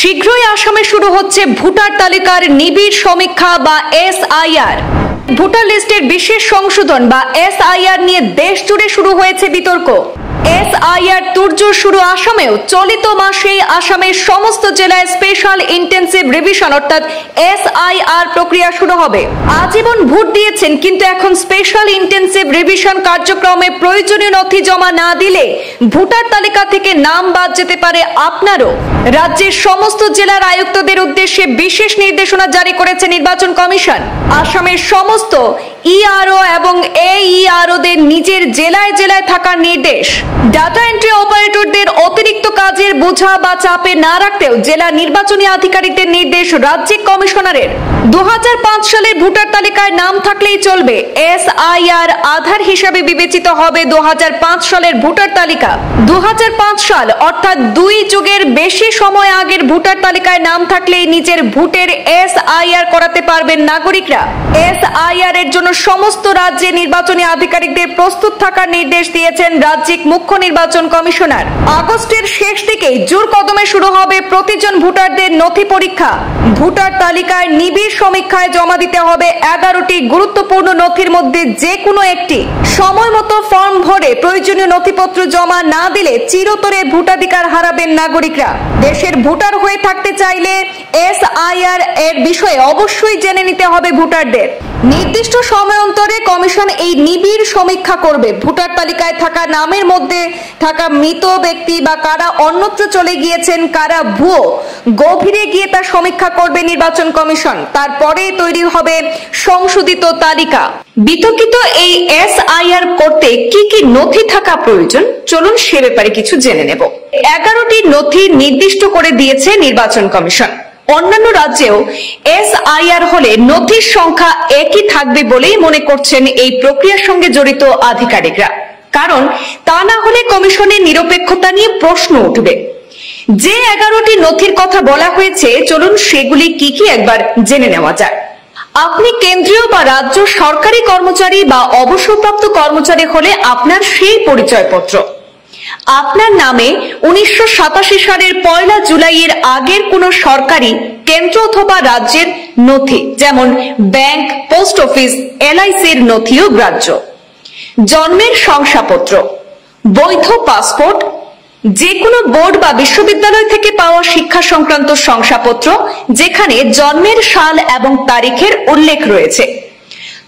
শীঘ্রই আসামে শুরু হচ্ছে ভোটার তালিকার নিবিড় সমীক্ষা বা এসআইআর। ভোটার লিস্টের বিশেষ সংশোধন বা এসআইআর নিয়ে দেশ জুড়ে শুরু হয়েছে বিতর্ক। এসআইআর তোড়জোড় শুরু আসামেও। চলিত মাসেই আসামের সমস্ত জেলায় স্পেশাল ইন্টেন্সিভ রিভিশন অর্থাৎ এসআইআর প্রক্রিয়া শুরু হবে। আজীবন ভোট দিয়েছেন কিন্তু এখন স্পেশাল ইন্টেন্সিভ রিভিশন কার্যক্রমে প্রয়োজনীয় নথি জমা না দিলে ভোটার তালিকা থেকে নাম বাদ যেতে পারে আপনারও। রাজ্যের সমস্ত জেলার আয়ুক্তদের উদ্দেশ্যে বিশেষ নির্দেশনা জারি করেছে নির্বাচন কমিশন। আসামের সমস্ত ইআরও এবং এইআরওদের নিজের জেলায় জেলায় থাকার নির্দেশ। ডাটা এন্ট্রি অপারেটরদের অতিরিক্ত কাজের বোঝা বা চাপে না রাখতেও জেলা নির্বাচনী আধিকারিকদের নির্দেশ রাজ্যিক কমিশনারের। 2005 সালের ভোটার তালিকায় নাম থাকলেই চলবে। এসআইআর আধার হিসাবে বিবেচিত হবে 2005 সালের ভোটার তালিকা। 2005 সাল অর্থাৎ 2 যুগের বেশি সময় আগের ভোটার তালিকায় নাম থাকলেই নিজের ভোটের এসআইআর করাতে পারবেন নাগরিকরা। এসআইআর এর জন্য সমস্ত রাজ্যে নির্বাচনী আধিকারিকদের প্রস্তুত থাকার নির্দেশ দিয়েছেন রাজ্যিক মুখ্য নির্বাচন কমিশনার। আগস্টের শেষ দিকেই জোর কদমে শুরু হবে প্রতিজন ভোটারদের নথি পরীক্ষা। ভোটার তালিকায় নিবিড় সমীক্ষায় জমা দিতে হবে 11টি গুরুত্বপূর্ণ নথির মধ্যে যে কোনো একটি। সময় মতো ফর্ম ভরে প্রয়োজনীয় নথিপত্র জমা না দিলে চিরতরে ভোটাধিকার হারাবেন নাগরিকরা। দেশের ভোটার হয়ে থাকতে চাইলে এসআইআর এর বিষয়ে অবশ্যই জেনে নিতে হবে ভোটারদের। নির্দিষ্ট সময় অন্তরে কমিশন এই নিবিড় সমীক্ষা করবে। ভোটার তালিকায় থাকা নামের মধ্যে থাকা মৃত ব্যক্তি বা কারা অন্যত্র চলে গিয়েছেন, কারা ভুয়ো, গভীরে গিয়ে তা সমীক্ষা করবে নির্বাচন কমিশন। তারপরে তৈরি হবে সংশোধিত তালিকা। বিতর্কিত এই এসআইআর করতে কি কি নথি থাকা প্রয়োজন, চলুন সে ব্যাপারে কিছু জেনে নেব। 11টি নথি নির্দিষ্ট করে দিয়েছে নির্বাচন কমিশন। অন্যান্য রাজ্যেও এসআইআর হলে নথির সংখ্যা একই থাকবে বলেই মনে করছেন এই প্রক্রিয়ার সঙ্গে জড়িত আধিকারিকরা। কারণ তা না হলে কমিশনের নিরপেক্ষতা নিয়ে প্রশ্ন উঠবে। যে 11টি নথির কথা বলা হয়েছে, চলুন সেগুলি কি কি একবার জেনে নেওয়া যায়। আপনি কেন্দ্রীয় বা রাজ্য সরকারি কর্মচারী বা অবসরপ্রাপ্ত কর্মচারী হলে আপনার সেই পরিচয়পত্র। আপনার নামে 1987 সালের 1 জুলাইয়ের আগের কোন সরকারি কেন্দ্র অথবা রাজ্যের নথি, যেমন ব্যাংক, পোস্ট অফিস, এলআইসির নথিও গ্রাহ্য। জন্মের শংসাপত্র, বৈধ পাসপোর্ট, যে কোনো বোর্ড বা বিশ্ববিদ্যালয় থেকে পাওয়া শিক্ষা সংক্রান্ত শংসাপত্র যেখানে জন্মের সাল এবং তারিখের উল্লেখ রয়েছে।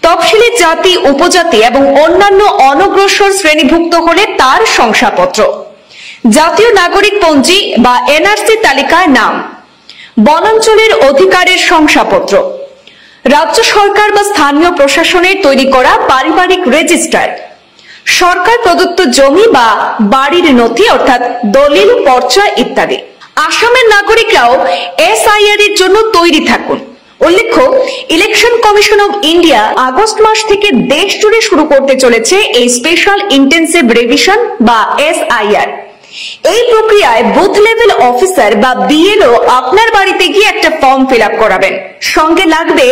তফসিলি জাতি, উপজাতি এবং অন্যান্য অনগ্রসর শ্রেণীভুক্ত হলে তার শংসাপত্র। জাতীয় নাগরিক পঞ্জি বা এনআরসি তালিকায় নাম। বনাঞ্চলের অধিকারের শংসাপত্র। রাজ্য সরকার বা স্থানীয় প্রশাসনের তৈরি করা পারিবারিক রেজিস্টার। সরকার প্রদত্ত জমি বা বাড়ির নথি অর্থাৎ দলিল, পর্চা ইত্যাদি। আসামের নাগরিকরাও এসআইআর এর জন্য তৈরি থাকুন। উল্লেখ্য, Election Commission of India August মাস থেকে দেশ জুড়ে শুরু করতে চলেছে এই স্পেশাল ইন্টেন্সিভ রিভিশন বা এসআইআর। এই প্রক্রিয়ায় বুথ লেভেল অফিসার বা বিএলও আপনার বাড়িতে গিয়ে একটা ফর্ম ফিল আপ করাবেন। সঙ্গে লাগবে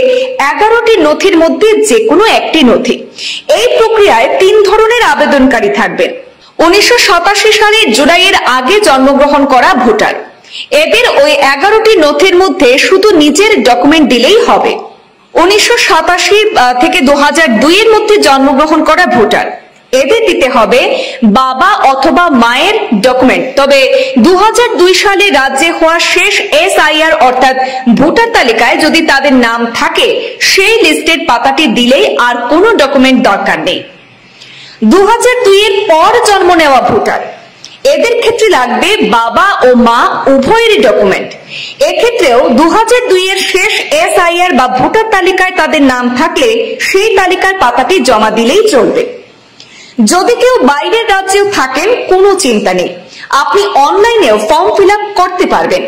11টি নথির মধ্যে যে কোনো একটি নথি। এই প্রক্রিয়ায় 3 ধরনের আবেদনকারী থাকবেন। 1987 সালের জুলাইয়ের আগে জন্মগ্রহণ করা ভোটার। এদের ওই 11টি নথির মধ্যে শুধু নিজের ডকুমেন্ট দিলেই হবে। 1987 থেকে 2002 এর মধ্যে জন্মগ্রহণ করা ভোটার, এদের দিতে হবে বাবা অথবা মায়ের ডকুমেন্ট। তবে 2002 সালে রাজ্যে হওয়া শেষ এসআইআর অর্থাৎ ভোটার তালিকায় যদি তাদের নাম থাকে, সেই লিস্টের পাতাটি দিলেই আর কোনো ডকুমেন্ট দরকার নেই। 2002 এর পর জন্ম নেওয়া ভোটার, এদের ক্ষেত্রে লাগবে বাবা ও মা উভয়েরই ডকুমেন্ট। এক্ষেত্রেও 2002 এর শেষ এসআইআর বা ভোটার তালিকায় তাদের নাম থাকলে সেই তালিকার পাতাটি জমা দিলেই চলবে। যদি কেউ বাইরের রাজ্যেও থাকেন, কোনো চিন্তা নেই, আপনি অনলাইনেও ফর্ম ফিল আপ করতে পারবেন।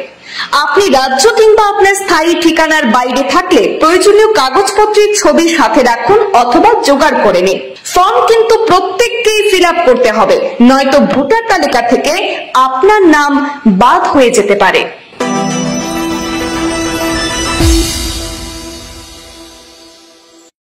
আপনি রাজ্য কিংবা আপনার স্থায়ী ঠিকানার বাইরে থাকলে প্রয়োজনীয় কাগজপত্রের ছবি সাথে রাখুন অথবা জোগাড় করে নিন। ফর্ম কিন্তু প্রত্যেককেই ফিল আপ করতে হবে, নয়তো ভোটার তালিকা থেকে আপনার নাম বাদ হয়ে যেতে পারে।